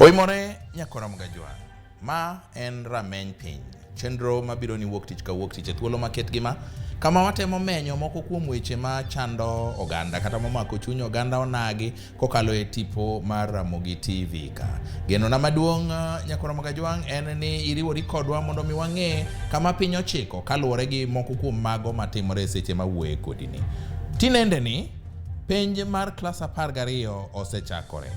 Oimore nyakora mgajwa. Ma en Rameny Piny. Chenro mabiro ni wuok tich ka wuok tich e thuolo maket gima kama watemo menyo moko kuom weche ma chando oganda kata momako chuny oganda onagi kokalo e tipo mar Ramogi TV ka. Geno na maduong' nyakora mgajwa en ni iriwori kodwa mondo mi wang'e kama piny ochiko kaluwore gi moko kuom mago matimore seche mawuoye kodini. Tinende ni penj mar klas 12 osechakore.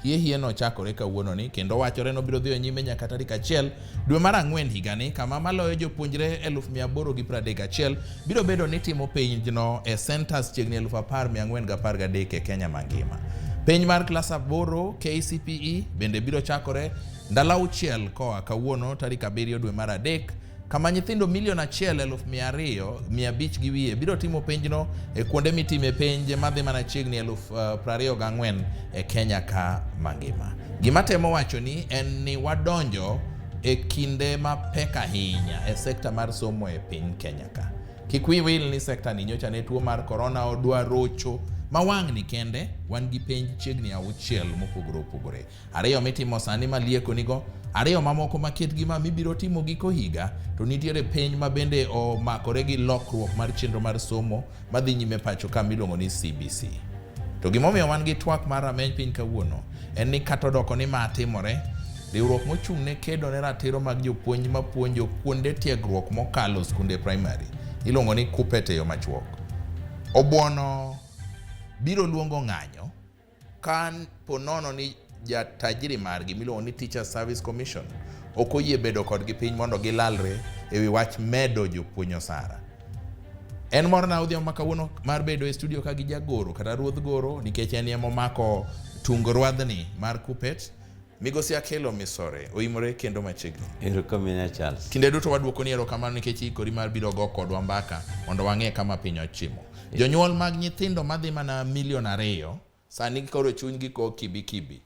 Hie no chakore kawuono ni kendo wachore no biro dhiyo nyime nyaka tarik 1 dwe mar Ang'wen higani kama maloyo jopuonjre 831 biro bedo ni timo penjno e centers chiegni 10,413 e Kenya mangima. Penj mar klas 8 KCPE bende biro chakore ndalo 6 koa kawuono tarik 7 dwe mar Adek kama nyithindo 1,200,500 gi wiye biro timo penjno e kuonde mitime penje madhi mana chiegni 24,000 e Kenya ka mangima. Gima temo wacho ni en ni wadonjo e kinde mapek ahinya e sekta mar somo e piny Kenya ka. Kik wiyi wil ni sekta ni nyocha ne tuo mar corona odwa rocho mawang' ni kende wan gi penj chiegni 6 mopogore opogore. 2 mitimo sani malieko nigo, 2 mamoko maket gima mibiro timo giko higa, to nitiere penj ma bende omakore gi lokruok mar chenro mar somo madhi nyime pacho ka miluongo ni CBC. To gimomiyo wan gi twak mar Rameny Piny kawuono en ni kata odoko ni ma timore, riwruok mochung' ne kedo ne ratiro mag jopuonj mapuonjo kuonde tiegruok mokalo skunde primary iluongo ni KUPPET e yo machuok. Obuono biro luongo ng'anyo kan ponono ni jatajiri margi miluongo ni Teachers Service Commission okoyie bedo kodgi piny mondo gilalre e wi wach medo jopuonj osara. En morna odhiambo makawuono mar bedo e studio ka gi jagoro kata ruodh goro nikech en yemo mako tung ruadhni mar KUPPET. Migosi Akelo Misori oimore kendo machiegni. Erokamano Charles. Kinde duto waduoko ni erokamano nikech ikori mar biro go kodwa mbaka mondo wang'e kama piny ochimo. Jonyuol mag nyithindo madhi mana 2,000,000 sani koro chunygi ko kibi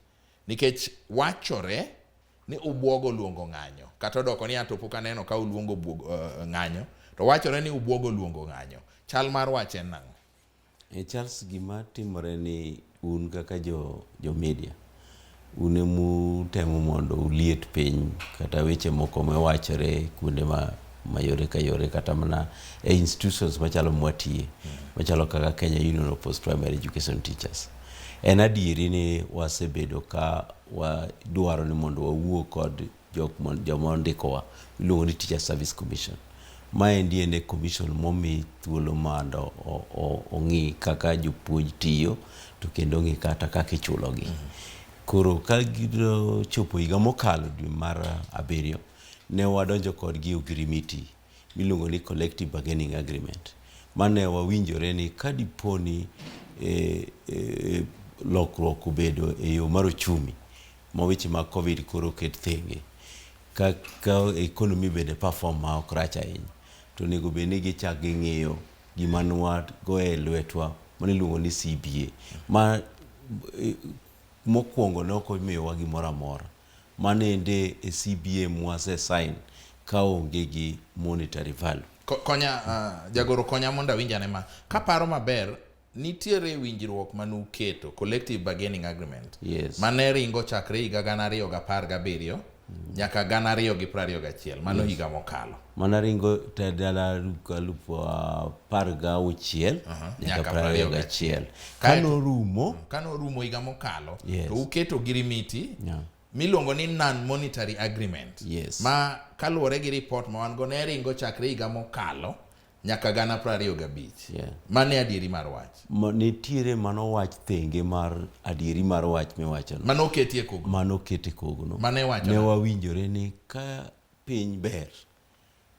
nikech wachore ni ubwogo luongo ng'anyo kata odoko ni atopo kaneno ka uluongo ng'anyo to wachore ni ubwogo luongo ng'anyo. Chal mar wach en nang'o? Charles, gima timore ni un kaka jo media unemu temo mondo uliet piny kata weche moko mawachore kuonde mayore ka yore kata mana e institutions machalo mwatie machalo kaka Kenya Union of Post Primary Education Teachers. En adieri ni wasebedo ka wadwaro ni mondo wawuo kod joma ndikowa iluongo ni Teachers Service Commission. Maendi en commission momi thuolo mondo ong'i kaka jopuonj tiyo to kendo ong'i kata kaka ichulogi. Koro ka gidro chopo higa mokalo dwe mar 7 ne wadonjo kodgi ogirimiti miluongo ni collective bargaining agreement. Mane wawinjore ni kadiponi lokruok obedo e yo mar ochumi ma weche mag Covid koro ket thenge ka economy bende perform ma ok rach ahinya to nego bende ni gichak ging'iyo gima nwago e lwetwa maniluongo ni CBA ma mokwongo ne ok omiyowa gimoro amora. Manende e CBA mwase sign ka onge gi monetary value. Konya jagoro konya mondo awinjane ma kaparo maber nitiere winjruok manuketo collective bargaining agreement. Yes. Mane ringo chakre higa 2017 nyaka 2021 mano higa mokalo. Mana ringo tadala 2016 nyaka 2021 kano rumo higa mokalo. Yes. To uketo girimiti miluongo ni non-monetary agreement. Yes. Ma kaluwore gi report ma wan go ne ringo chakre higa mokalo nyaka 2025. Yeah. Mane adieri mar wach? Nitiere mano wach thenge mar adieri mar wach miwachono. Mano ketie kogo? Mano kete kogono. Mane wacho? Ne wawinjore ni ka piny ber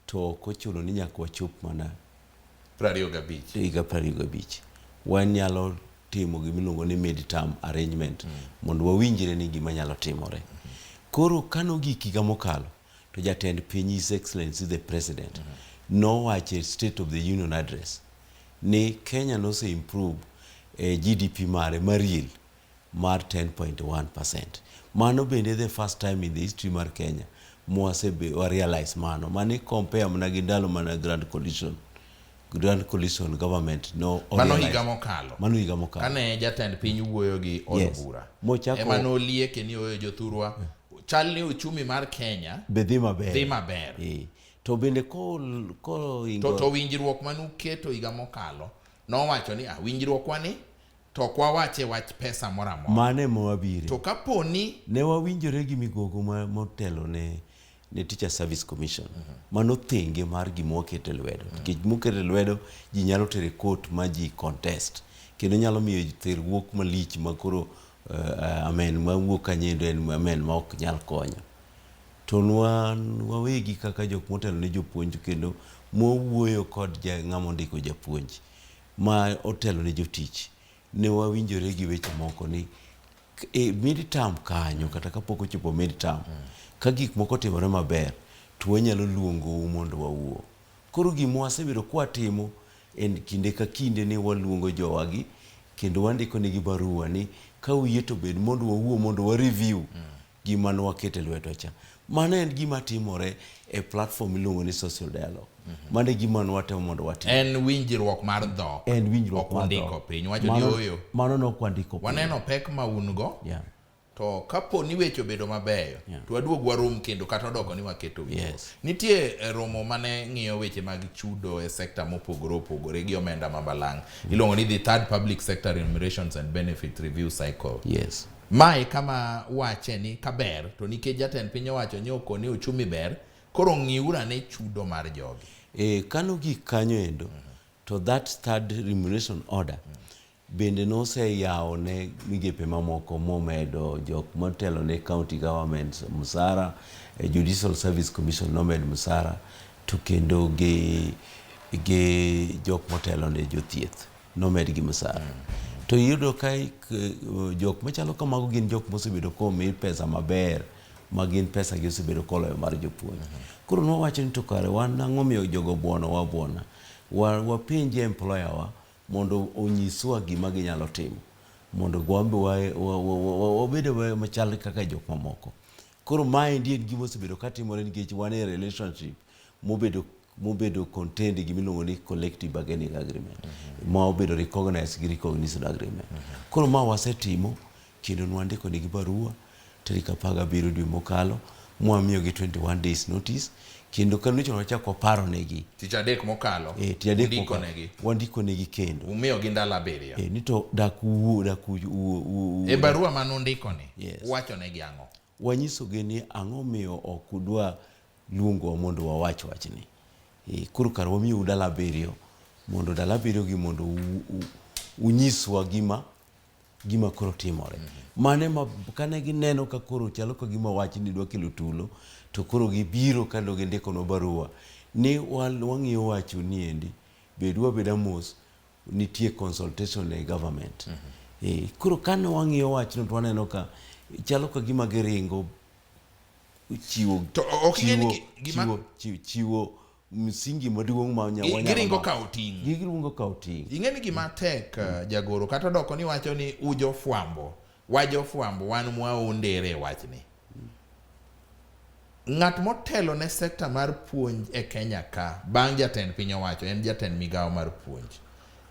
to kochuno ni nyaka wachop mana 25. Higa 25. Wanyalo timo gimiluongo ni mid-term arrangement mondo wawinjre ni gima nyalo timore. Koro kano gik higa mokalo to jatend piny His Excellency the President nowacho State of the Union address ni Kenya nose improve GDP mare mariel mar 10.1%. Mano bende the first time in the history mar Kenya mwase realize mano. Mani compare mna gi ndalo mana Grand Coalition Grand Coalition Government no mano higa mokalo. Mano higa mokalo. Kane jatend piny wuoyo gi od bura. Ema nolieke ni oyo jothurwa. Chal ni uchumi mar Kenya be dhi maber. To bende ko to winjruok manuketo higa mokalo nowacho ni winjruok wani to kwa wache wach pesa mora mora. Mane mwabire. To kaponi ne wawinjore gi migogo motelo ne Teacher Service Commission. Mano thenge mar gima wakete lwedo. Nikech mokete lwedo ji nyalo tere court ma ji contest. Kendo nyalo miyo terruok malich makoro amen ma wuok kanyendo en amen ma ok nyal konyo. To wawegi kaka jok motelo ne jopuonj kendo mowuoyo kod ng'ama ndiko japuonj ma otelo ne jotich. Ne wawinjore gi weche moko ni mid-term kanyo kata kapok ochopo mid-term ka gik moko timore maber to wanyalo luongo mondo wawuo. Koro gima wasebedo kwatimo en kinde ka kinde ni waluongo jowagi kendo wandiko negi barua ni ka uyie to bed mondo wawuo mondo wa review gima ne wakete lwedo cha. Mano en gima timore e platform iluongo ni social dialogue. Mane gima ne watemo mondo watim. En winjruok mar dhok. En winjruok mar dhok. Ndiko piny wacho ni oyo. Mano no kwandiko piny. Waneno pek ma ungo. To kapo ni wecho bedo mabeyo to waduog warom kendo kata odoko ni waketo winjo. Nitie romo mane ng'iyo weche mag chudo e sekta mopogore opogore gi omenda mabalang'. Iluongo ni the third public sector remunerations and benefit review cycle. Mae kama wache ni kaber to nikech jatend piny owacho ni oko ni uchumi ber koro ng'iura ne chudo mar jogi. Kano gik kanyo endo to that third remuneration order bende noseyawo ne migepe mamoko momedo jok motelo ne county governments musara, Judicial Service Commission nomed musara, to kendo ge jok motelo ne jothieth nomed gi musara. To yudo kai jok machalo kamago gin jok mosebedo komi pesa maber ma gin pesa gi osebedo koloyo mar jopuonj. Koro nowacho ni to kare wan ang'o miyo jogo buona wapenje employer wa mondo onyiswa gima ginyalo timo mondo gwambe wabedo machal kaka jok mamoko. Koro mae ndiye gima osebedo katimore nikech wan e relationship mobedo contained gimiluongo ni collective bargaining agreement ma obedo recognized gi recognition agreement. Koro ma wasetimo kendo nwandiko negi barua tarik 17 dwe mokalo mwamiyo gi 21 days notice kendo kanocho wachako paro negi tich adek mokalo wandiko negi kendo umiyo gi ndalo 7 ni to daku e barua manundiko ni wacho negi ang'o wanyiso gi ni ang'o miyo ok udwa luongo mondo wawach wachni. Koro kar wamiyo ndalo 7 mondo ndalo 7 gi mondo unyiswa gima koro timore. Mane ma kane gineno ka koro chalo ka gima wachni dwa kelo tulo to koro gibiro kando gindiko no barua ni wang'iyo wacho ni endi bedwa beda mos nitie consultation e government. Koro kane wang'iyo wachno to waneno ka chalo ka gima giringo chiwo to chiwo msingi maduong' ma giringo ka oting. Ing'eni gima tek jagoro kata doko ni wacho ni ujofwambo wan mwaondere wachni. Ng'at motelo ne sekta mar puonj e Kenya ka bang' jatend piny owacho en jatend migawo mar puonj.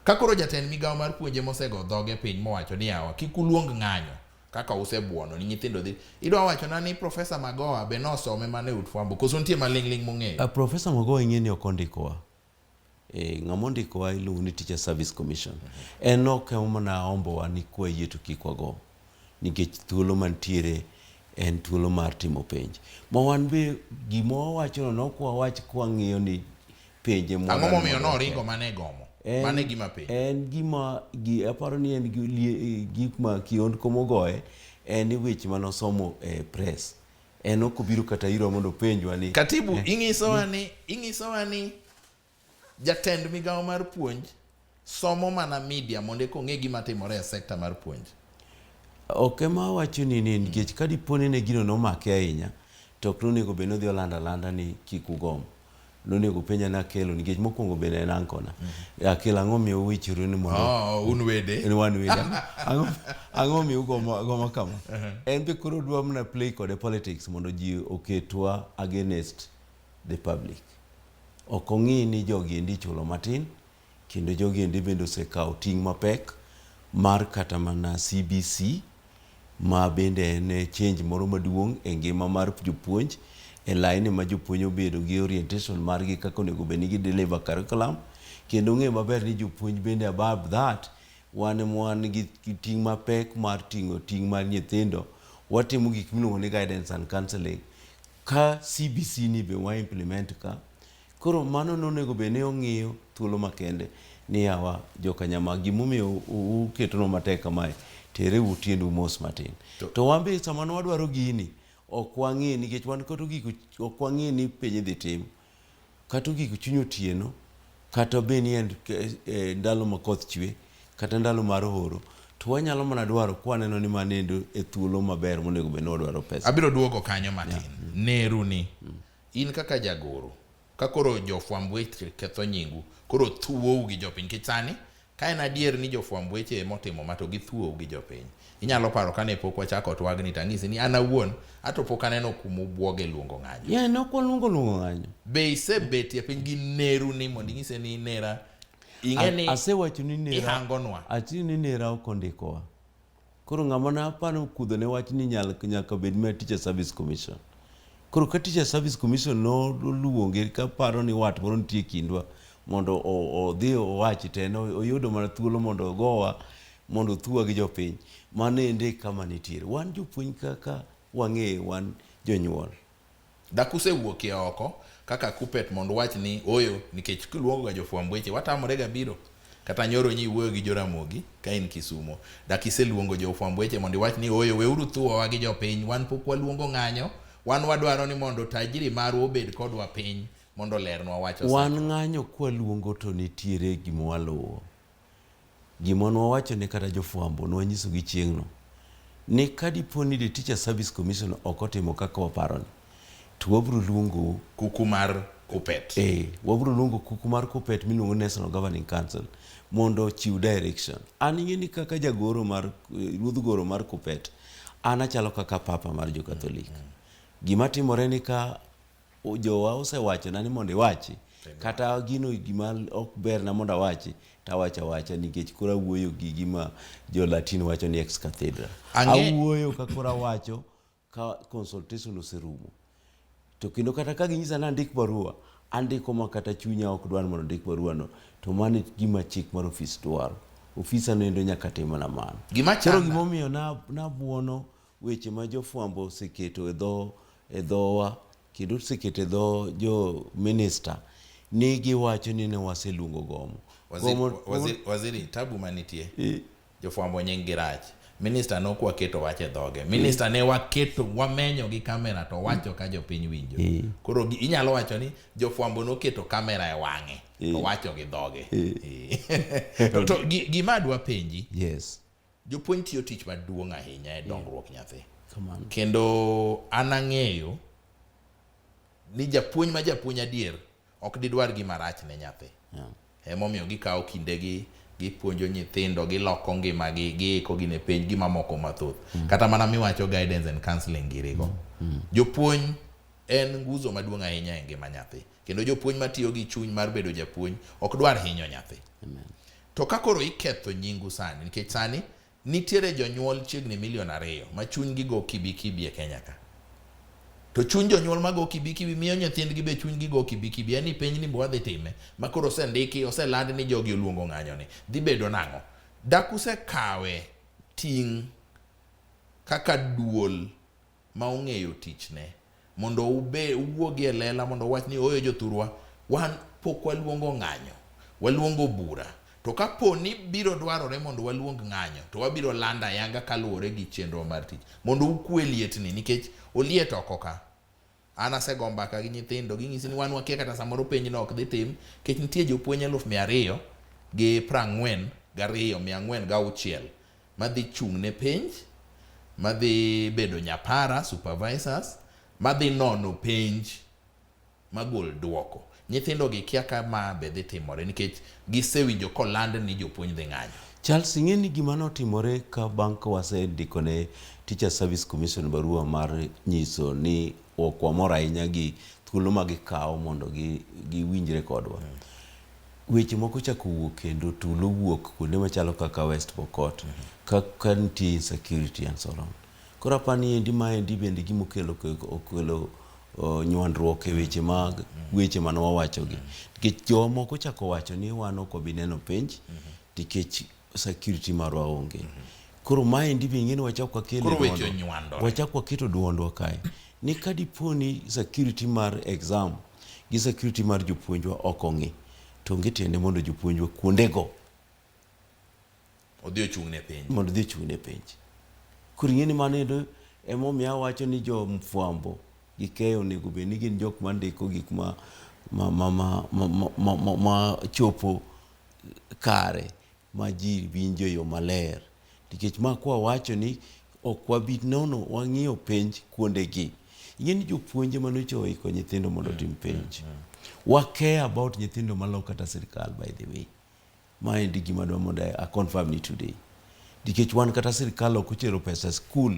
Kakoro jatend migawo mar puonj mosego dhoge piny mowacho ni yawa kik uluong ng'anyo kaka usebuono ni nyithindo dhi. Idwa wacho na ni Profesa Magoha be nosome mane utfwambo koso nitie maling'ling mong'eyo. Profesa Magoha ing'eni ok ondikowa. Ng'ama ondikowa iluongo ni Teacher Service Commission. En ok mana ombowa ni kwa yie to kik wago nikech thuolo mantiere en thuolo mar timo penj. Ma wan be gima wawacho no kwa wach kwa ng'iyo ni penje mo. Ang'o momiyo noringo mane gomo? Mane gima penj? En gima aparo ni en gik ma kiondko mogoye en weche manosomo e press. En ok obiro kata iro mondo penjwa ni Katibu ing'isowa ni jatend migawo mar puonj somo mana media mondo kong'e gima timore e sekta mar puonj. Ok ma wacho ni nikech ka diponi ne gino nomake ahinya to ok nonego bed nodhi olanda ni kik ugom. Nonego penja na Akelo nikech mokwongo bende en ankona. Akelo ang'o miyo uwichru ni mondo un wede en wan wede ang'o miyo ugoma kama. En be koro dwa mna play kode politics mondo ji oketwa against the public. Ok ong'i ni jogi endi chulo matin kendo jogi ende bende osekawo ting' mapek mar kata mana CBC ma bende en change moro maduong' e ngima mar jopuonj e laini ma jopuonj obedo gi orientation margi kaka onego bed ni gi deliver curriculum, kendo ng'e maber ni jopuonj bende above that wan gi ting' mapek mar ting'o ting' mar nyithindo. Watimo gik miluongo ni guidance and counseling ka CBC ni be wa implement ka. Koro mano nonego bed ni ong'iyo thuolo makende ni yawa jokanyama gimomiyo uketono matek kamae, tere utiendu mos matin. To wan be sama wadwaro gini ok wang'e nikech wan kata gik ok wang'e ni penj dhi tim kata gik chuny otieno kata be ni ndalo ma koth chwe kata ndalo mar horo, to wanyalo mana dwaro kwaneno ni manendo e thuolo maber monego bed ni wadwaro pesa. Abiro duogo kanyo matin. Neru ni in kaka jagoro ka koro jofwamb weche ketho nyingu, koro thuou gi jopiny kisani ka en adier ni jofwamb weche motimo mato gi thuou gi jopiny. Inyalo paro kane pok wachako twagni tang'isi ni an awuon ato pok aneno kuma buoge luongo ng'anyo. Yeah, no luongo ng'anyo. Be isebet e piny gi neru ni mondo ing'ise ni nera ing'eni asewacho ni nera ihangonwa. Ati ni nera ok ondikowa. Koro ng'ama na apano kudho ne wach ni nyaka bed ma Teacher Service Commission. Koro ka Teacher Service Commission no luonge ka paro ni wat moro nitie kindwa mondo odhi owachi teno oyudo mana thuolo mondo ogowa mondo thuwa gi jopiny. Mano ende kama nitiere. Wan jopuonj kaka wang'e wan jonyuol. Dakuse wuokie oko kaka kupet mondo wach ni oyo nikech kiluongo ga jofwamb weche watamore ga biro kata nyoro nyi wuoyo gi Joramogi ka in Kisumo. Dakise luongo jofwamb weche mondo wach ni oyo weuru thuwa gi jopiny, wan pok waluongo ng'anyo, wan wadwaro ni mondo tajiri maru obed kodwa piny mondo lernwa wacho sa. Wan ng'anyo kwa luongo to nitiere gima waluwo. Gima nwawacho ne kata jofwambo nwanyiso gi chieng'no ni kadipo ni the Teacher Service Commission ok otimo kaka waparoni, to wabiro luongo kuku mar kupet. Wabiro luongo kuku mar kupet miluongo National Governing Council mondo chiw direction. An ing'eni kaka jagoro mar ruodh goro mar kupet, an achalo kaka papa mar jo Catholic. Gima timore ni ka jowa osewacho na ni mondo iwachi kata gino gima ok ber na mondo awachi tawacha nikech kora wuoyo gi gima jo Latin wacho ni ex cathedra. Awuoyo ka kora wacho ka consultation oserumo. To kendo kata ka ginyisa na ndik barua, andiko ma kata chunya ok dwar mondo ndik barua no, to mano gima chik mar ofis dwaro. Ofisa no endo nyaka timo na mano. Chero gimomiyo na buono weche ma jofwambo oseketo e dhowa kendo oseketo e dho jo minister ni giwacho ni ne waseluongo gomo. Waziri tabu manitie. Jofwambo nying girach. Minister no kwa keto wache dhoge. Minister ne waketo wamenyo gi kamera to wacho ka jopiny winjo. Koro inyalo wacho ni jofwambo no keto kamera e wang'e to wacho gi dhoge. To gima adwa penji. Yes. Jopuonj tiyo tich maduong' ahinya e dongruok nyathi. Kendo an ang'eyo ni japuonj ma japuonj adier ok didwar gima rach ne nyathi. Emomiyo gikawo kindegi gipuonjo nyithindo, giloko ngimagi, giiko gine penj gima moko mathoth. Kata mana miwacho guidance and counseling girigo. Jopuonj en nguzo maduong' ahinya e ngima nyathi. Kendo jopuonj matiyo gi chuny mar bedo japuonj ok dwar hinyo nyathi. To ka koro iketho nyingu sani, nikech sani nitiere jonyuol chiegni 2 milion ma chuny gi go kibikibi e Kenya ka. To chuny jonyuol mago kibikibi miyo nyithindgi be chuny gi go kibikibi. Yani penj ni bwadhi time ma koro osendiki oseland ni jogi oluongo ng'anyo ni dhi bedo nang'o. Dakuse kawe ting' kaka duol ma ong'eyo tichne mondo uwuogi e lela mondo wach ni oyo jothurwa wan pok waluongo ng'anyo, waluongo bura. To kapo ni biro dwarore mondo waluong ng'anyo to wabiro landa yanga kaluwore gi chenro mar tich mondo ukwe lietni nikech oliet oko ka. An asegomba ka gi nyithindo ging'isi ni wan wakia kata samoro penj no ok dhi tim kech nitie jopuonj 242,406 madhi chung' ne penj, madhi bedo nyapara supervisors, madhi nono penj magol duoko. Nyithindo gi kia kama be dhi timore nikech gisewinjo koland ni jopuonj dhi ng'anyo. Charles, ing'eni gima notimore ka bang' ka wasendiko ne Teacher Service Commission barua mar nyiso ni ok wamor ahinya gi thuolo ma gikawo mondo giwinjre kodwa. weche moko chako wuok kendo tulo wuok kuonde machalo kaka West Pokot kaka nitie insecurity and so on. Koro apani endi maendi bende gimokelo nywandruok e weche manowawachogi. Nikech jomoko chako wacho ni wan ok wabi neno penj nikech security marwa onge. Koro maendi be ing'eni wachako waketo duondwa kae. Ni kadiponi security mar exam gi security mar jopuonjwa ok ong'i, to onge tiende mondo jopuonjwa kuondego odhi ochung'ne penj. Mondo odhi ochung'ne penj. Koro ing'eni mano endo emomiyo awacho ni jo mfwambo gi keyo onego bed ni gin jok mandiko gik ma chopo kare ma ji winjo yo maler. Nikech ma kwa wacho ni ok wabi nono wang'iyo penj kuondegi. Ing'eni jopuonje manochoiko nyithindo mondo tim penj. We care about nyithindo malo kata sirkal, by the way. Maendi gima dwa mondo I confirm ni today. Nikech wan kata sirkal ok ochero pesa school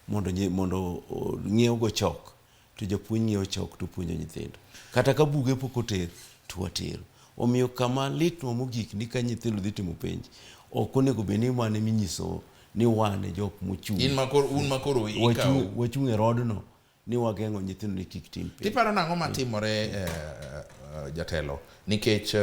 mondo ng'iewo go chok, to japuonj ng'iewo chok to puonjo nyithindo. Kata ka buge pok oter to watero. Omiyo kama litno mogik ni ka nyithindo dhi timo penj, ok onego bed ni mane minyiso ni wan e jok mochung'. Un makoro ikaw. Wachung' e rodno ni wageng'o nyithindo ni kik tim penj. Tiparo nang'o matimore jatelo? Nikech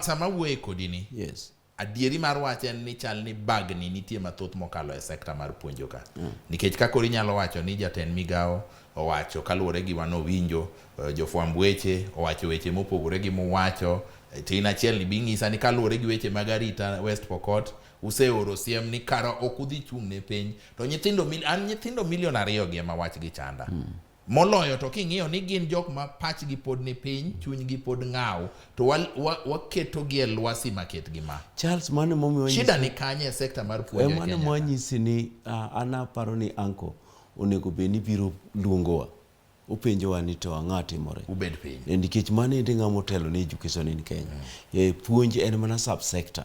sama wuoye kodi ni. Yes. Adieri mar wach en ni chal ni bagni nitie mathoth mokalo e sekta mar puonjo ka. Nikech kakori nyalo wacho ni jatend migao owacho kaluwore gi wano winjo, jofwamb weche owacho weche mopogore gi mowacho. Tin achiel ni bing'isa ni kaluwore gi weche mag arita West Pokot useoro siem ni kara ok udhi chung' ne piny. To nyithindo milion 2 gi ema wach gi chanda. Moloyo to king'iyo ni gin jok ma pachgi pod ni piny, chunygi pod ng'aw, to waketo gi e lwasi maket gi ma. Charles, mane momiyo shida ni kanye e sekta mar puonjo Kenya. Mane mwanyisi ni ana paro ni anko onego bed ni biro luongowa. Upenjowa ni to ang'a timore. Ubed piny. Nikech mane endi ng'amo telo ni education in Kenya. Puonj en mana subsector.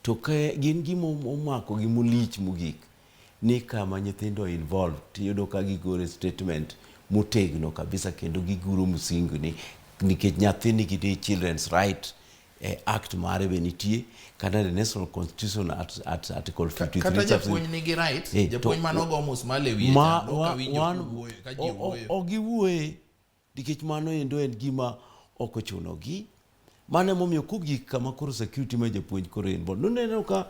To ka gin gimo omako gi mulich mogik ni kama nyithindo involved, tiyudo ka gigore statement motegno kabisa kendo giguro musingo ni nikech nyathi nigi Children's Right Act mare be nitie, kata the National Constitution at Article 53. Kata japuonj nigi right, japuonj manogo musmale wiye ogiwuoye nikech mano endo en gima ok ochunogi. Mane momiyo kugik kama koro security ma japuonj koro en bod. Noneno ka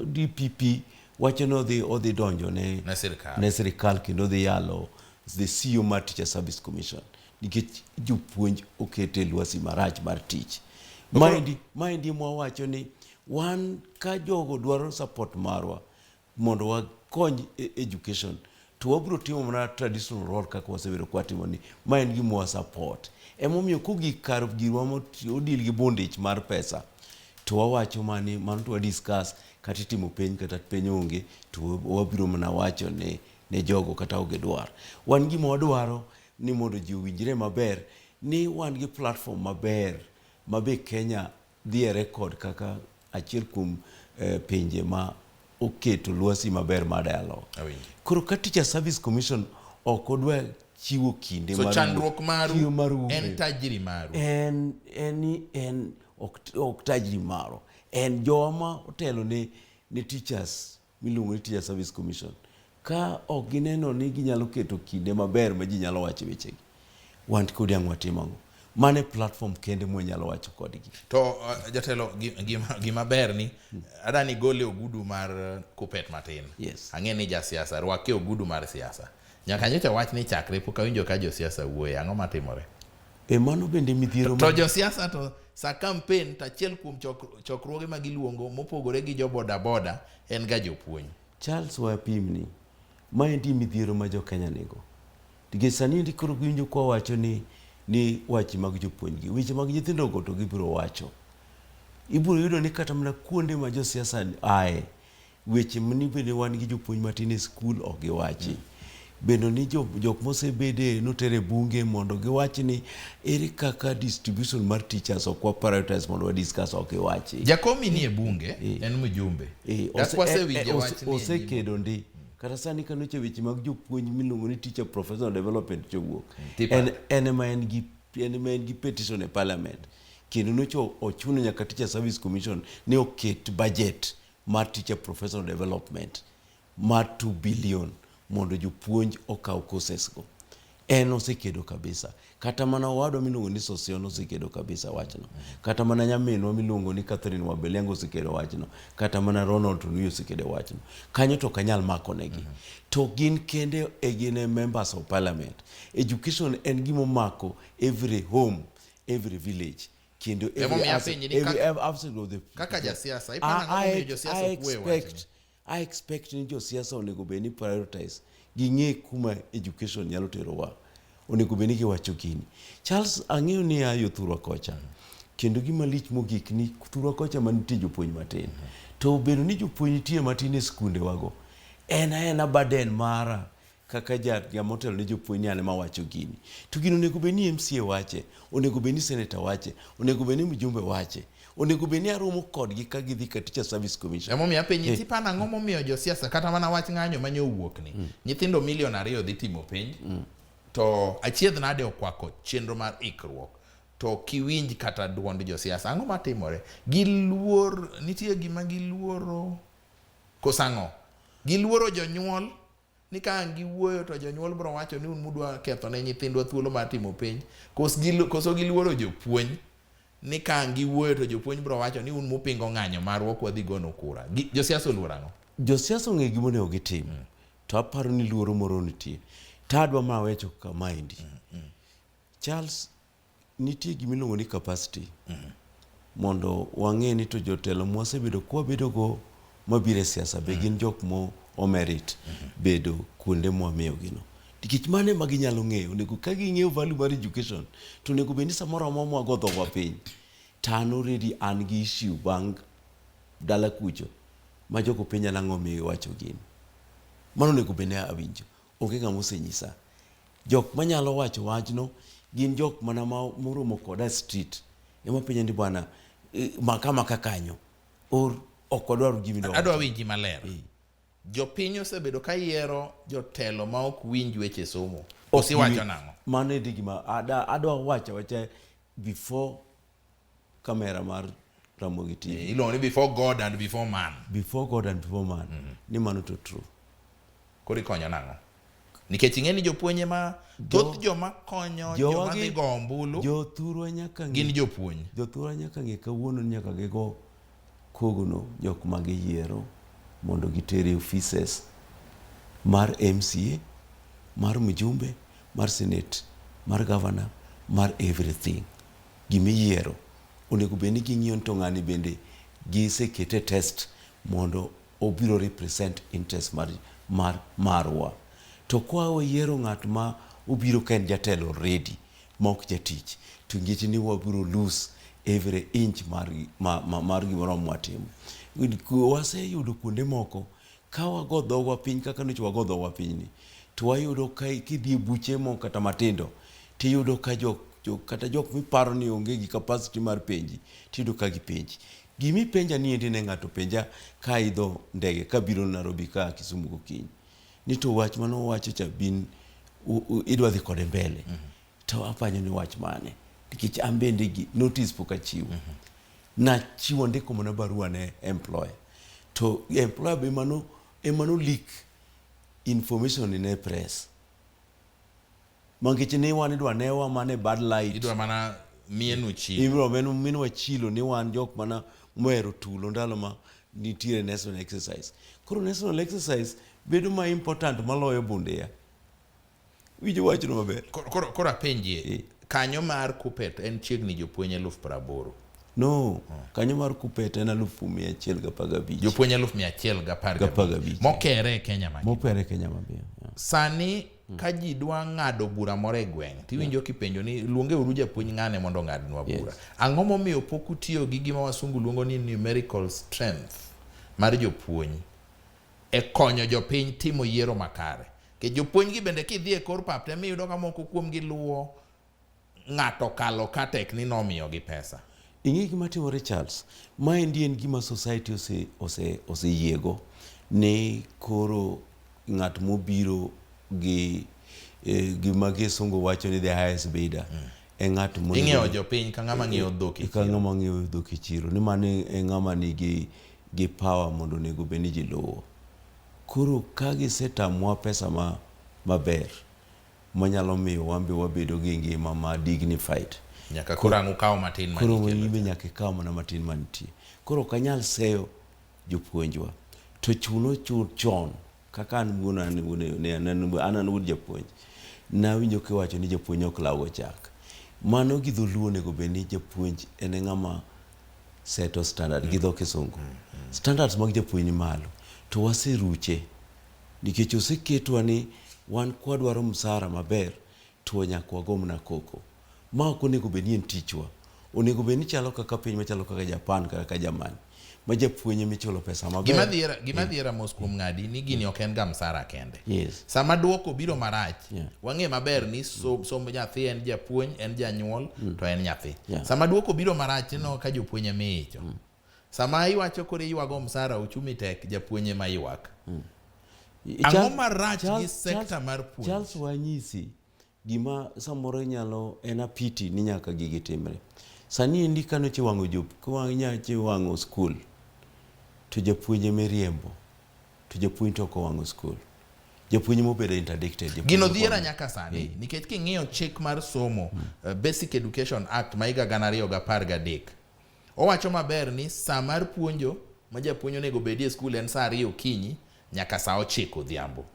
DPP wacho no odhi donjo ne sirkal kendo odhi yalo the CEO mar Teacher Service Commission nikech jopuonj okete lwasi marach mar tich. Maendi mwawacho ni wan ka jogo dwaro support marwa mondo wakony education, to wabiro timo mana traditional role kaka wasebedo kwatimo ni maendi gimwa support. Emomiyo kugik kar girwa modil gi bondage mar pesa, to wawacho mano to discuss kata timo penj kata penj onge, to wabiro mana wacho ne jogo kata oge dwar. Wan gima wadwaro ni mondo ji owinjre maber ni wan gi platform maber mabe Kenya dhi e record kaka achiel kuom penje ma oketo lwasi maber mar dialogue. Koro ka Teacher Service Commission ok odwa chiwo kinde so chandruok maru en tajiri maru. En ok tajiri maru. En joma otelo ne teachers miluongo ni Teacher Service Commission. Ka ok gineno ni ginyalo keto kinde maber ma ji nyalo wacho wechegi, wan kodi ang'o watimo? Mane platform kende mwanyalo wacho kodgi. To jatelo gima ber ni adani gole ogudu mar kupet matin. Yes. Ang'e ni ja siasa rwake ogudu mar siasa. Nyaka nyocha wach ni chakre pok awinjo ka jo siasa wuoye, ang'o matimore? Mano bende midhiero to jo siasa to sa campaign tachiel kuom chokruoge ma giluongo mopogore gi jo boda en ga jopuonj. Charles wapimni maendi midhiero ma jo Kenya nigo. Dige sani ndikoro gwinjo kwa wacho ni wachi mag jopuonjgi, weche mag nyithindo go to gibiro wacho. Ibiro yudo ni kata mana kuonde ma jo siasa ae, weche mni bende wan gi jopuonj matin e school ok giwachi. Bendo ni jok mosebede notere bunge mondo giwachi ni ere kaka distribution mar teachers okwa prioritize mondo discuss ok wachi. Jakomi ni e bunge en mjumbe. Osekedo ndi. Kata sani kanoche weche mag jopuonj miluongo ni teacher professional development chowuok. En ma en gi en gi petition e parliament kendo nocho ochuno nyaka Teacher Service Commission ne oket budget mar teacher professional development mar 2 billion mondo jopuonj okaw courses go. En osekedo kabisa. Kata mana owadwa miluongo ni Sosion osekedo kabisa wachno. Kata mana nyaminwa miluongo ni Catherine Wabelengo osekedo wachno. Kata mana Ronald Tunuyo osekedo wachno. Kanyo to kanyal mako negi. To gin kende gin members of parliament. Education en gimo mako every home, every village. Kendo kaka jasiasa ipana josiasa kuwe wachno. I expect ni josiasa onego beni prioritize ging'e kuma education nyalo terowa. Onego beni giwacho kini. Charles ang'eyo ni ayo thurwa kocha. Kendo gima lich mogik ni thurwa kocha manitie jopuonj matin. To bedo ni jopuonj nitie matin e skunde wago. En burden mara kaka jamotelo ne jopuonj ane mawacho gini. To gino onego beni MCA wache, onego beni senator wache, onego beni mjumbe wache. Onego beni aromo kodgi ka gidhi ka Teacher Service Commission. Emo mi apenji tipana ang'o momiyo josiasa kata mana wach ng'anyo manyo wuok ni. Nyithindo 2 million dhi timo penj. To achiedh nade okwako chenro mar ikruok. To kiwinj kata duond josiasa ang'o matimore? Giluor nitie gima giluoro kosango. Giluoro jonyuol ni ka giwuoyo to jonyuol bro wacho ni un mudwa ketho ne nyithindwa thuolo mar timo penj. Koso giluoro jopuonj ni ka giwuoyo to jopuonj bro wacho ni un mupingo ng'anyo marwa kwa dhi gono kura. Josiasa oluor ang'o? Josiasa ong'e gima ne ogitim. To aparo ni luoro moro nitie. Tadwa mawecho kamaendi. Charles, nitie gima iluongo ni capacity. Mondo wang'e ni to jotelo mwasebedo kwa bedo go mabire siasa be gin jok mo omerit bedo kuonde mwamiyo gino. Nikech mane ma ginyalo ng'eyo, onego ka ging'eyo value mar education, to onego beni samoro amora godho wa piny. Tan already an gi issue bang dala kucho ma joko penya nang'o miyo wacho gini. Mano onego beni awinjo. Onge ng'ama osenyisa. Jok manyalo wacho wachno gin jok mana moromo koda street. Ema penja ni bwana makama kakanyo. Or ok wadwaro gimi ndo. Adwa winji maler. Jopiny osebedo ka yiero jotelo ma ok winj weche somo. Osiwacho nang'o? Mano e gima adwa wacha before kamera mar Ramogi TV. Iluongo ni before God and before man. Before God and before man. Ni mano to true. Kori konyo nang'o? Nikech ing'e ni jopuonje ma thoth joma konyo joma dhi go ombulu jothurwa nyaka gin jopuonj. Jothurwa nyaka ng'e kawuono nyaka gigo kogono jok ma giyiero mondo gitere offices mar MCA, mar mjumbe, mar senate, mar governor, mar everything. Gimiyiero onego beni ging'iyo to ng'ani bende gisekete test mondo obiro represent interest marwa. To kwa wayiero ng'at ma obiro ka en jatelo ready ma ok jatich, to ngeche ni wabiro lose every inch mar gimoro mwatimo. Waseyudo kuonde moko ka wago dhogwa piny kaka noch wago dhogwa piny ni, to wayudo ka kidhi buche mo kata matindo tiyudo ka kata jok miparo ni onge gi capacity mar penji tiyudo ka gipenji. Gimi penja ni endi ne ng'ato penja ka idho ndege ka biro Nairobi ka Kisumu gokinyi ni to wach mano wacho cha bin idwa dhi kode mbele. To apanyo ni wach mane nikech ambende gi notice poka chiwo. Na chiwo ndiko mana barua ne employer. To employer be emano leak information in a press. Mangeche ni wan idwa newa mane bad light. Idwa mana mienu chilo. Idwa menu wa chilo ni wan jok mana mwero tulo ndalo ma nitiere national exercise. Koro national exercise bedo ma important maloyo bunde ya. Wiji wacho no maber. Koro apenjie. Kanyo mar Kupet en chiegni jopuonje 80,000. No, kanyo mar Kupet en 115. Jopuonje 115. Mokere Kenya mangima. Mokere Kenya mangima. Sani ka ji dwa ng'ado bura moro e gweng' tiwinjo kipenjo ni luonge uru japuonj ng'ane mondo ng'adnwa bura. Ang'o momiyo pok utiyo gi gima wasungu luongo ni numerical strength mar jopuonj e konyo jopiny timo yiero makare? Ke jopuonj gi bende kidhi e kor pap te miyudo ka moko kuom gi luwo ng'ato kalo ka tekni nomiyo gi pesa. Ing'e gima timore Charles, maendi en gima society oseyiego ne koro ng'at mobiro gi gima gisungu wacho ni the highest bidder e ng'at monego ing'eyo jopiny ka ng'ama ng'eyo dhok e ka ng'ama ng'eyo dhok e chiro, ni mano e ng'ama nigi power mondo onego bed ni ji luwo. Koro ka gisetamwa pesa maber manyalo miyo wan be wabedo gi ngima ma dignified, nyaka koro ukaw matin koro ibe nyaka ikaw mana matin manitie. Koro ok anyal seyo jopuonjwa to chuno chon kaka an wuon an wuod japuonj, nawinjo kiwacho ni japuonj ok lawgo chak. Mano gi dholuo onego bed ni japuonj en ng'ama seto standard gi dho kisungu. Standards mag japuonj ni malo, to waseruche nikech oseketwa ni wan kwadwaro msara maber to nyaka wagomna koko. Ma ok onego bed ni en tichwa. Onego bed ni chalo kaka piny machalo kaka Japan kaka Germany, ma japuonje michulo pesa maber. Gima dhiera mos kuom ng'adi ni gini ok en ga msara kende. Yes. Sama duoko biro marach, wang'e maber ni somb nyathi en japuonj, en janyuol, to en nyathi. Sama duoko biro marach, no ka jopuonje miicho. Sama iwacho kore yuago msara uchumi tek, japuonje ma yuak. Ang'o marach gi sekta mar puonj? Charles wanyisi gima samoro nyalo en apiti ni nyaka gigi timre. Sani endi kano chiwang'o chiwang'o skul, to japuonje miriembo, to japuonj to kowang'o skul, japuonje mobedo interdicted. Gino dhiera nyaka sani, nikech king'iyo chik mar somo, Basic Education Act ma higa 2013, owacho maber ni saa mar puonjo ma japuonj onego bedie skul en saa 2 okinyi nyaka saa 9 odhiambo.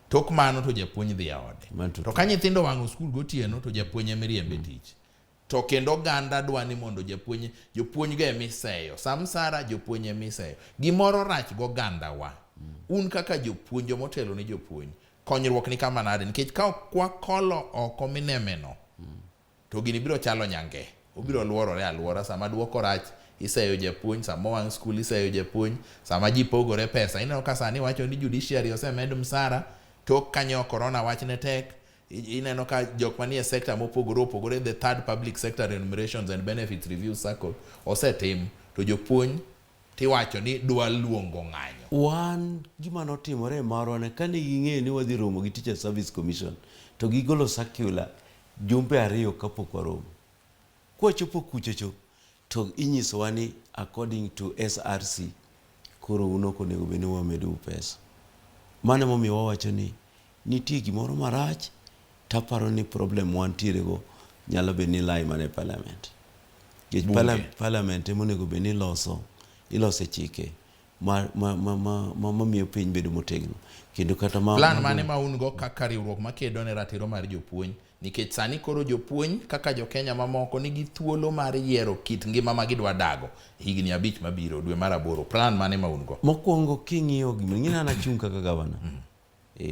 Tok mano to japuonj dhi ode. To ka nyithindo wang'o skul gotieno to japuonje miriembe tich. To kendo ganda dwani mondo jopuonj ge miseyo. Samsara jopuonje miseyo. Gimoro rach go ganda wa. Un kaka jopuonjo motelo ni jopuonj. Konyruok ni kama nade, nikech ka kwa kolo oko minemeno. To gini biro chalo nyange. Obiro luorore aluora sama duoko rach iseyo japuonj, sama wang' skul iseyo japuonj, sama ji pogore pesa. Ineno ka sani wacho ni judiciary osemed msara, tok kanyo corona wachne tek. Ineno ka jok manie sekta mopogore the third public sector remunerations and benefits review circle osetim, to jopuonj tiwacho ni dwa luongo ng'anyo. Wan gima notimore marwa ne kane ging'eyo ni wadhi romo gi Teacher Service Commission, to gigolo circular jumbe 2 kapok waromo. Kwachopo kuchocho to inyisowa ni according to SRC koro uno konego bed ni wamedu pesa. Mane momiyo wawacho ni nitie gimoro marach, taparo ni problem wantiere go nyalo bed ni lai mane parliament. Parliament monego bed ni ilose chike miyo piny bedo motegno. Kendo kata plan mane ma un go kaka riwruok makedo ne ratiro mar jopuonj, nikech sani koro jopuonj kaka jo Kenya mamoko nigi thuolo mar yiero kit ngima ma gidwa dago higni 5 mabiro, dwe mar 8. Plan mane ma un go? Mokwongo king'iyo gima ng'ina na chung kaka gavana.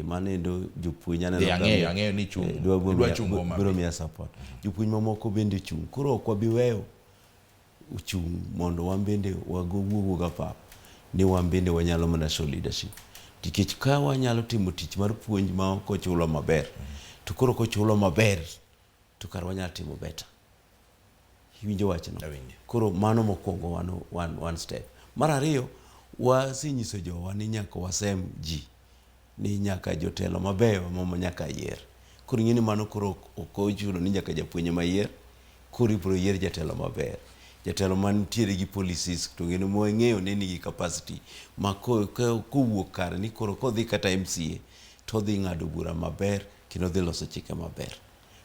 Manendo jopuonj ang'eyo ni chung dwa chungo ma biro miya support. Jopuonj mamoko bende chung. Koro ok wabi weyo uchung mondo wan bende wago ga pap ni wan bende wanyalo mana show leadership. Tikech ka wanyalo timo tich mar puonj ma ok ochulo maber, to koro kochulo maber to kar wanyalo timo better. Hiwinjo wachno. Koro mano mokwongo one step. Mar ariyo, wasinyiso jowa ni nyaka wasem ji ni nyaka jotelo mabeyo mama nyaka yier. Koro ng'ini mano koro ok ochulo ni nyaka japuonje mayier, koro ibiro yier jatelo maber. Jatelo mantiere gi policies to ng'eno ng'eyo ni nigi capacity ma kowuok kare ni koro kodhi kata MCA to dhi ng'ado bura maber kendo dhi loso chike maber.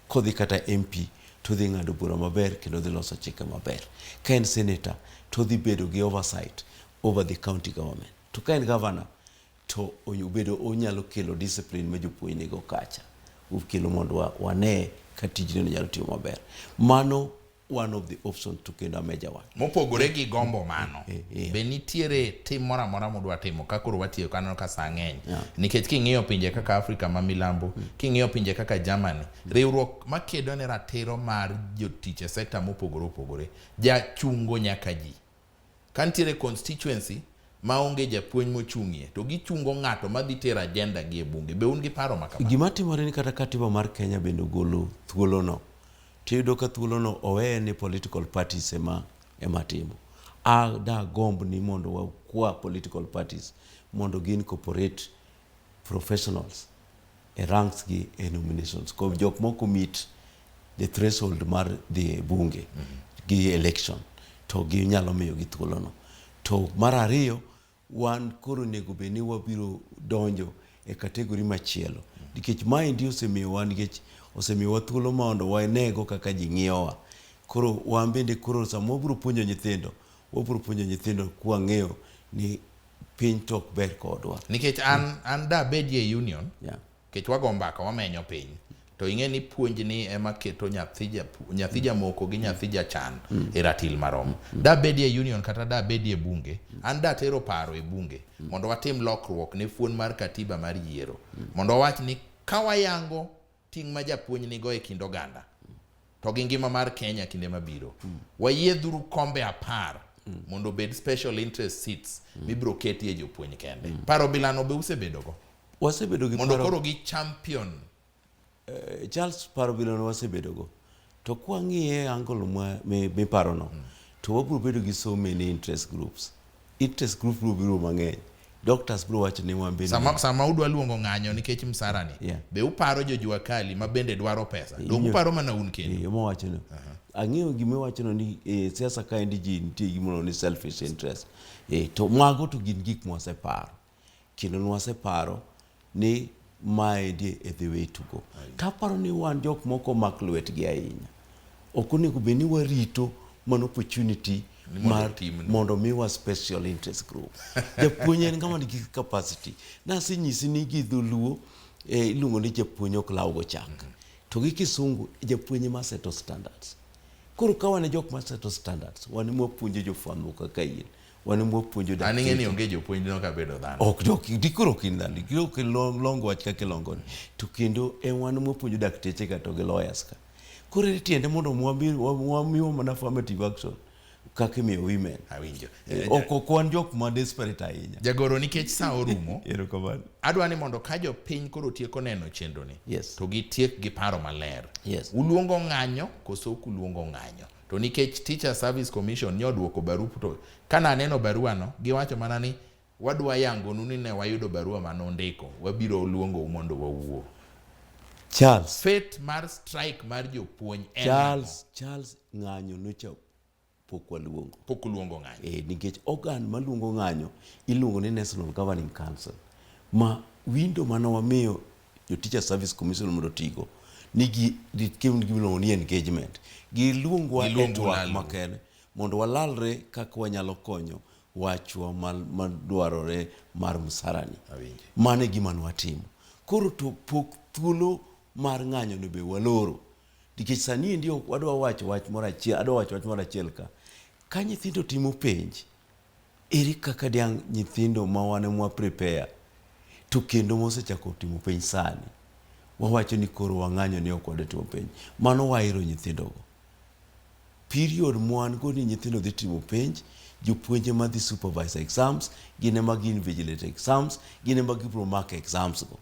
Kodhi kata MP to dhi ng'ado bura maber kendo dhi loso chike maber. Ka en senator to dhi bedo gi oversight over the county government. To ka en governor to onyalo kelo discipline ma jopuonj nigo kacha. Ukelo mondo wane ka tijno nyalo tiyo maber. Mano one of the options to kendo major one. Mopogore gi gombo mano. Be nitiere tim moro amora modwa timo ka koro watiyo kaneno ka saa ng'eny. Nikech king'iyo pinje kaka Afrika ma milambo, king'iyo pinje kaka Germany, riwruok makedo ne ratiro mar jotich e sekta mopogore jachungo nyaka ji. Ka nitiere constituency ma onge japuonj mochung'ie, to gichungo ng'ato madhi tero agenda gi e bunge. Be un gi paro makama? Gima timore ni kata katiba mar Kenya bende golo thuolo no. Tiyudo ka thuolo no oweye ni political parties ema timo. Da gomb ni mondo wakwa political parties mondo gi incorporate professionals e ranks gi e nominations. Ko jok moko meet the threshold mar dhi bunge gi election to ginyalo miyo gi thuolono. To mar ariyo, wan koro nego bed ni wabiro donjo e kategori machielo nikech maendi osemiyowa thuolo mondo wanego kaka ji ng'iyowa. Koro wan bende koro sama wabiro puonjo nyithindo kwa ng'eyo ni piny tok ber kodwa. Nikech an da bedie union, nikech wago mbaka wamenyo piny. To ing'e ni puonj ni ema keto nyathi jamoko gi nyathi jachan e ratil marom. Da bedie union kata da bedie bunge, an da tero paro e bunge mondo watim lokruok ne fuon mar katiba mar yiero. Mondo wach ni kawayango ting' ma japuonj nigo e kind oganda, to gi ngima mar Kenya kinde mabiro. Wayiedhuru kombe 10 mondo bed special interest seats mibiro ketie jopuonj kende. Paro bilano be usebedogo? Wasebedo gi mondo koro gi champion Charles paro bilano wasebedogo. To kwa ng'iye angle miparono, to wabiro bedo gi so many interest groups. Interest group biro mang'eny. Doctors bro wacho ni wan bende sama udwa luongo ng'anyo nikech msarani, be uparo jojua kali ma bende dwaro pesa, do uparo mana un kendo? Mo wacho no ang'eyo gima wacho no ni siasa ka endi ji nitie gimo ni selfish interest. To mago to gin gik mwaseparo kendo nwaseparo ni maendi e the way to go. Taparo ni wan jok moko mak lwetgi ahinya, ok onego bed ni warito man opportunity mondo miwa special interest group. Japuonj en ng'ama nigi capacity. Nasenyisi ni gi dholuo iluongo ni japuonj ok lawgo chak. To gi kisungu japuonj ma seto standards. Koro ka wan jok ma seto standards, wan mwapuonjo jofwambo kaka in, wan mwapuonjo dakteche. Aning'e ni onge jopuonj no ka bedo dhano. Ok dikoro kindani, ok longo wach kaka longo. To kendo wan mwapuonjo dakteche ka to gi lawyers ka. Koro tiende mondo mwamiwa mana affirmative action kaka miyo women. Awinjo. Ok wan jok ma desperate ahinya. Jagoro nikech sa orumo. Erokamano. Adwa ni mondo ka jopiny koro tieko neno chenro ni, to gitiek gi paro maler. Uluongo ng'anyo koso ok uluongo ng'anyo? To nikech Teacher Service Commission nyoduoko barupu, to kana aneno barua no giwacho mana ni wadwa yango ni ne wayudo barua manondiko, wabiro luongo mondo wawuo. Charles, fate mar strike mar jopuonj Charles ng'anyo nocha pok luongo ng'anyo. Nikech organ maluongo ng'anyo iluongo ni National Governing Council, ma window mano wamiyo jo Teacher Service Commission mondo tigo nigi giluongo ni engagement. Giluongwa e twak makende mondo walalre kaka wanyalo konyo wachwa madwarore mar msarani. Mane gima nwatimo. Koro to pok thuolo mar ng'anyo no be waloro. Nikech sani ndio wadwa wacho wach moro achiel ka nyithindo timo penj, ere kaka diang' nyithindo ma wane mwa prepare to kendo mosechako timo penj sani wawacho ni koro wang'anyo ni ok wadwa timo penj. Mano wairo nyithindogo. Period mwan go ni nyithindo dhi timo penj, jopuonje ma dhi supervise exams, gine ma gin vigilate exams, gine ma gibro mark exams go.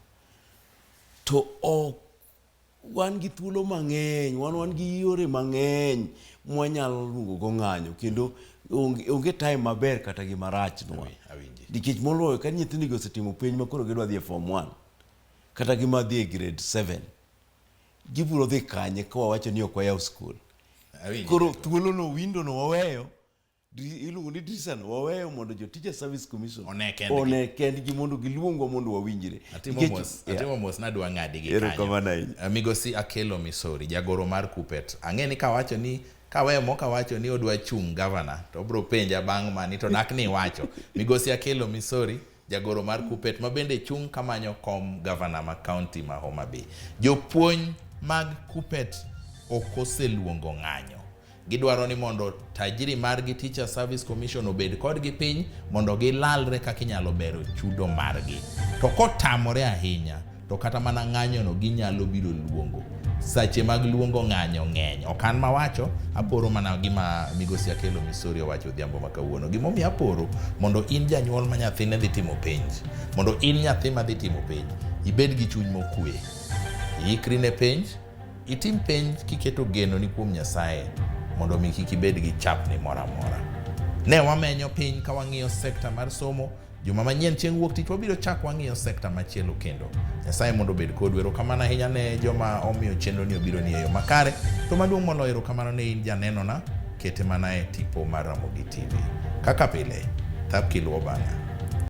To wan gi thuolo mang'eny, wan gi yore mang'eny mwanyalo luongo go ng'anyo, kendo onge time maber kata gi marach nwa. Nikech moloyo ka nyithindo osetimo penj ma koro gidwa dhi e form 1 kata gima dhi e grade 7, gibiro dhi kanye ka wawacho ni ok wayaw skul. Koro thuolo no, window no waweyo, iluongo ni dirisa no waweyo mondo jo Teacher Service Commission one kendgi mondo giluongwa mondo wawinjire. Atimo mos nadwa ng'adi gi kanyo. Migosi Akelo Misori, jagoro mar Kupet. Ang'e ni kawacho ni kawacho ni odwa chung governor, to obro penja bang' mani to dak ni wacho. Migosi Akelo Misori, jagoro mar Kupet, ma bende chung kamanyo kom governor ma county ma Homa Bay. Jopuonj mag Kupet ok oseluongo ng'anyo. Gidwaro ni mondo tajiri margi Teacher Service Commission obed kodgi piny mondo gilalre kaka inyalo bero chudo margi. To kotamore ahinya, to kata mana ng'anyo no ginyalo biro luongo. Sache mag luongo ng'anyo ng'eny. Okan mawacho, aporo mana gima Migosi Akelo Misori owacho odhiambo ma kawuono. Gimomiyo aporo mondo in janyuol ma nyathine dhi timo penj, mondo in nyathi ma dhi timo penj, ibed gi chuny mokwe. Ikri ne penj, itim penj kiketo geno ni kuom Nyasaye, mondo mi kik ibed gi chapni mora mora. Ne wamenyo piny ka wang'iyo sekta mar somo, Juma manyien chieng' wuok tich wabiro chak wang'iyo sekta machielo kendo. Nyasaye mondo obed kod wero kamano ahinya ne joma omiyo chenro ni obiro ni e yo makare. To maduong' moloyo erokamano ne in janeno na, kete mana e tipo mar Ramogi TV. Kaka pile, thap kiluo bang'a.